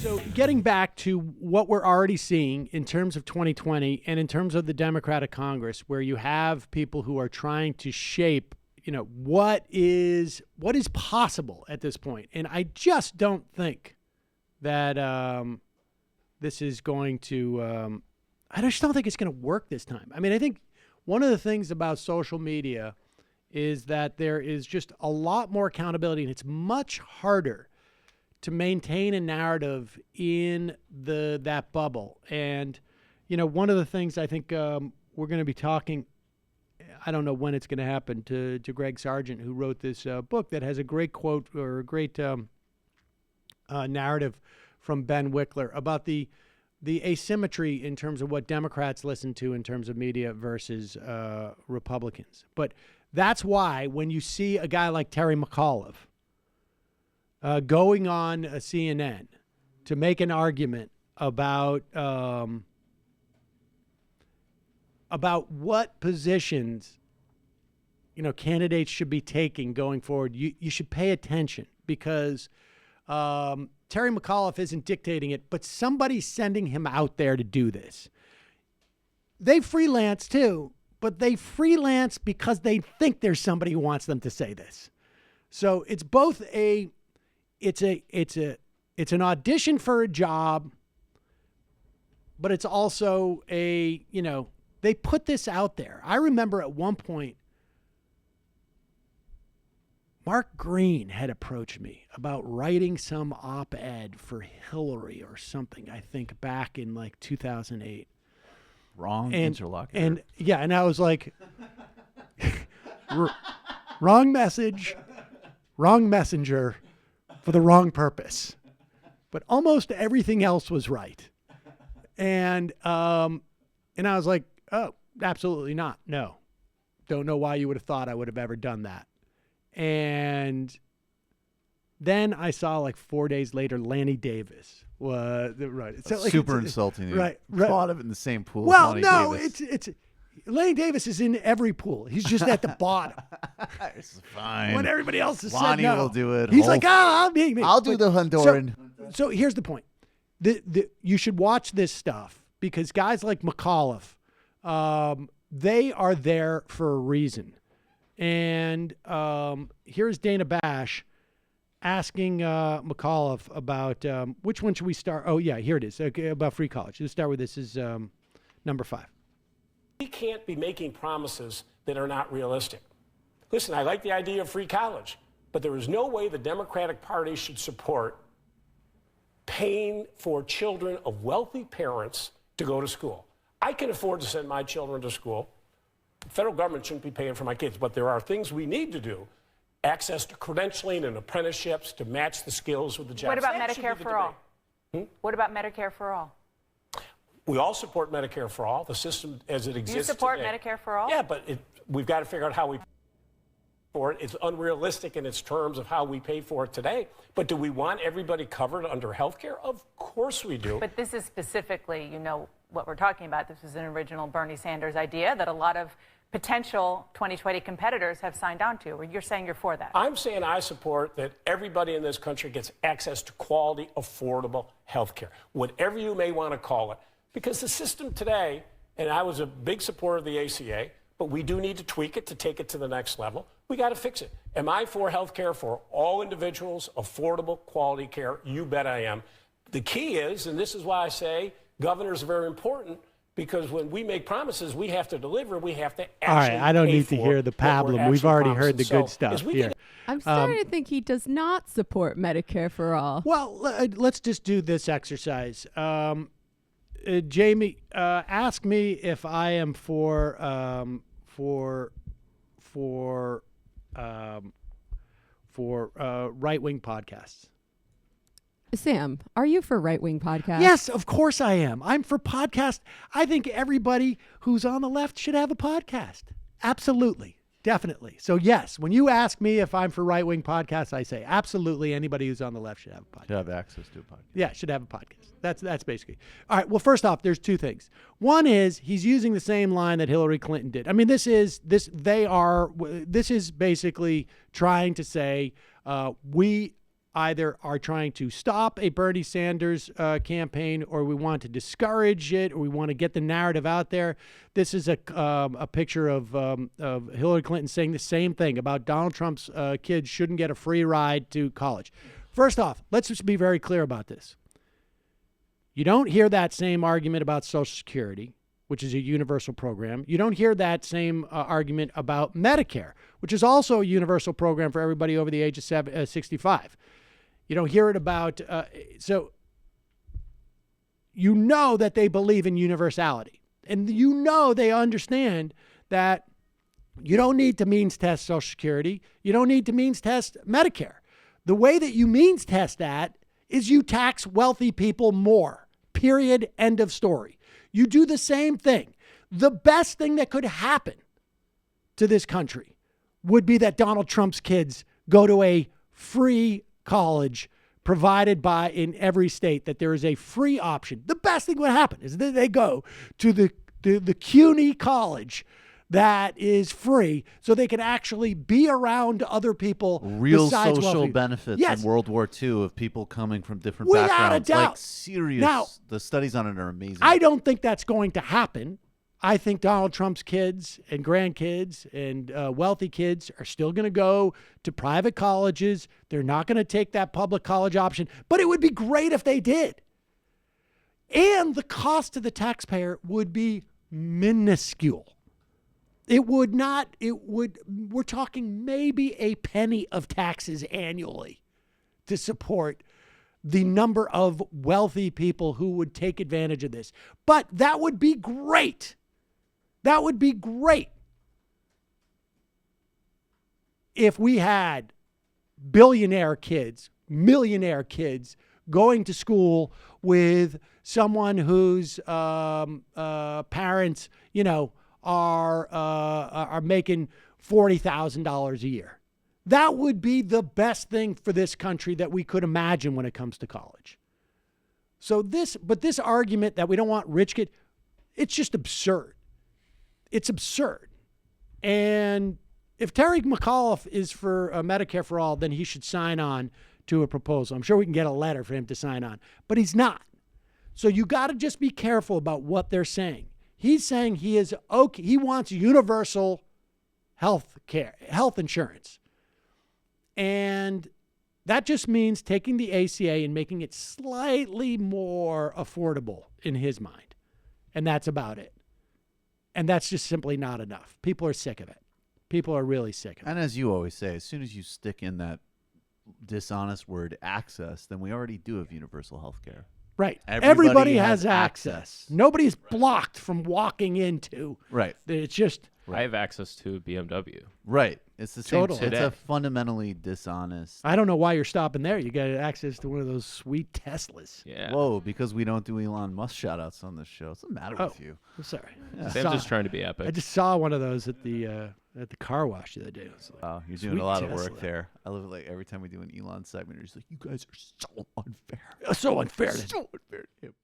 So getting back to what we're already seeing in terms of 2020 and in terms of the Democratic Congress, where you have people who are trying to shape, what is possible at this point. And I just don't think that this is going to, I just don't think it's going to work this time. I mean, I think one of the things about social media is that there is just a lot more accountability, and it's much harder to maintain a narrative in that bubble. And, one of the things I think we're going to be talking, I don't know when it's going to happen, to Greg Sargent, who wrote this book that has a great quote or a great narrative from Ben Wickler about the asymmetry in terms of what Democrats listen to in terms of media versus Republicans. But that's why when you see a guy like Terry McAuliffe going on a CNN to make an argument about what positions candidates should be taking going forward, you should pay attention, because Terry McAuliffe isn't dictating it, but somebody's sending him out there to do this. They freelance too, but they freelance because they think there's somebody who wants them to say this. So it's both it's an audition for a job, but it's also they put this out there. I remember at one point, Mark Green had approached me about writing some op-ed for Hillary or something, I think back in like 2008. Wrong interlocutor. And I was like, wrong message, wrong messenger, for the wrong purpose. But almost everything else was right. And I was like, oh, absolutely not. No. Don't know why you would have thought I would have ever done that. And then I saw like 4 days later, Lanny Davis was right. So, like, super insulting. Right. Thought of it in the same pool. Well, as no, Davis. it's Lanny Davis is in every pool. He's just at the bottom. It's fine. When everybody else is Lonnie said no, will do it. He's like, I'll be me. I'll do the Honduran. So here's the point. You should watch this stuff, because guys like McAuliffe, they are there for a reason. And here's Dana Bash asking McAuliffe about which one should we start? Oh, yeah, here it is. Okay, about free college. Let's start with this. Is number 5. We can't be making promises that are not realistic. Listen, I like the idea of free college, but there is no way the Democratic Party should support paying for children of wealthy parents to go to school. I can afford to send my children to school. The federal government shouldn't be paying for my kids, but there are things we need to do. Access to credentialing and apprenticeships to match the skills with the jobs. What about Medicare for all? What about Medicare for all? We all support Medicare for all, the system as it exists You support today. Medicare for all? Yeah, but we've got to figure out how we pay for it. It's unrealistic in its terms of how we pay for it today. But do we want everybody covered under health care? Of course we do. But this is specifically, what we're talking about. This is an original Bernie Sanders idea that a lot of potential 2020 competitors have signed on to. Or you're saying you're for that? I'm saying I support that everybody in this country gets access to quality, affordable health care, whatever you may want to call it. Because the system today, and I was a big supporter of the ACA, but we do need to tweak it to take it to the next level. We got to fix it. Am I for health care for all individuals, affordable, quality care? You bet I am. The key is, and this is why I say governors are very important, because when we make promises, we have to deliver. We have to actually All right, I don't pay need to for hear the what we're pablum. We've already actually heard the promising. good stuff as we here. get I'm starting to think he does not support Medicare for all. Well, let's just do this exercise. Jamie, ask me if I am for right-wing podcasts. Sam, are you for right-wing podcasts? Yes, of course I am. I'm for podcast. I think everybody who's on the left should have a podcast. Absolutely. Definitely. So yes, when you ask me if I'm for right-wing podcasts, I say absolutely anybody who's on the left should have a podcast. Should have access to a podcast. Yeah, should have a podcast. That's basically. All right, well, first off, there's two things. One is he's using the same line that Hillary Clinton did. I mean, this is basically trying to say we either are trying to stop a Bernie Sanders campaign, or we want to discourage it, or we want to get the narrative out there. This is a picture of Hillary Clinton saying the same thing about Donald Trump's kids shouldn't get a free ride to college. First off, let's just be very clear about this. You don't hear that same argument about Social Security, which is a universal program. You don't hear that same argument about Medicare, which is also a universal program for everybody over the age of 65. You don't hear it about, so you know that they believe in universality. And you know they understand that you don't need to means test Social Security. You don't need to means test Medicare. The way that you means test that is you tax wealthy people more, period, end of story. You do the same thing. The best thing that could happen to this country would be that Donald Trump's kids go to a free college provided by in every state, that there is a free option. The best thing would happen is that they go to the CUNY college that is free, so they can actually be around other people. Real besides social wealthy. benefits Yes. in World War II of people coming from different Without a backgrounds. doubt. Like serious. Now, the studies on it are amazing. I don't think that's going to happen. I think Donald Trump's kids and grandkids and wealthy kids are still going to go to private colleges. They're not going to take that public college option, but it would be great if they did. And the cost to the taxpayer would be minuscule. It would not, we're talking maybe a penny of taxes annually to support the number of wealthy people who would take advantage of this. But that would be great. That would be great if we had billionaire kids, millionaire kids going to school with someone whose parents, are making $40,000 a year. That would be the best thing for this country that we could imagine when it comes to college. So this argument that we don't want rich kids, it's just absurd. It's absurd. And if Terry McAuliffe is for Medicare for All, then he should sign on to a proposal. I'm sure we can get a letter for him to sign on, but he's not. So you got to just be careful about what they're saying. He's saying he is okay. He wants universal health insurance. And that just means taking the ACA and making it slightly more affordable in his mind. And that's about it. And that's just simply not enough. People are sick of it. People are really sick of it. And as you always say, as soon as you stick in that dishonest word access, then we already do have universal health care. Right. Everybody has has access. access. Nobody's blocked from walking into. Right. It's just. I have access to a BMW. Right. It's the same. Totally. It's a fundamentally dishonest. I don't know why you're stopping there. You got access to one of those sweet Teslas. Yeah. Whoa, because we don't do Elon Musk shout outs on this show. What's the matter with you? I'm sorry. Sam's just trying to be epic. I just saw one of those at the car wash the other day. It was like, Wow, you're doing sweet a lot of Tesla. work there. I love it. Like every time we do an Elon segment, you're just like, you guys are so unfair. So unfair. So unfair to him.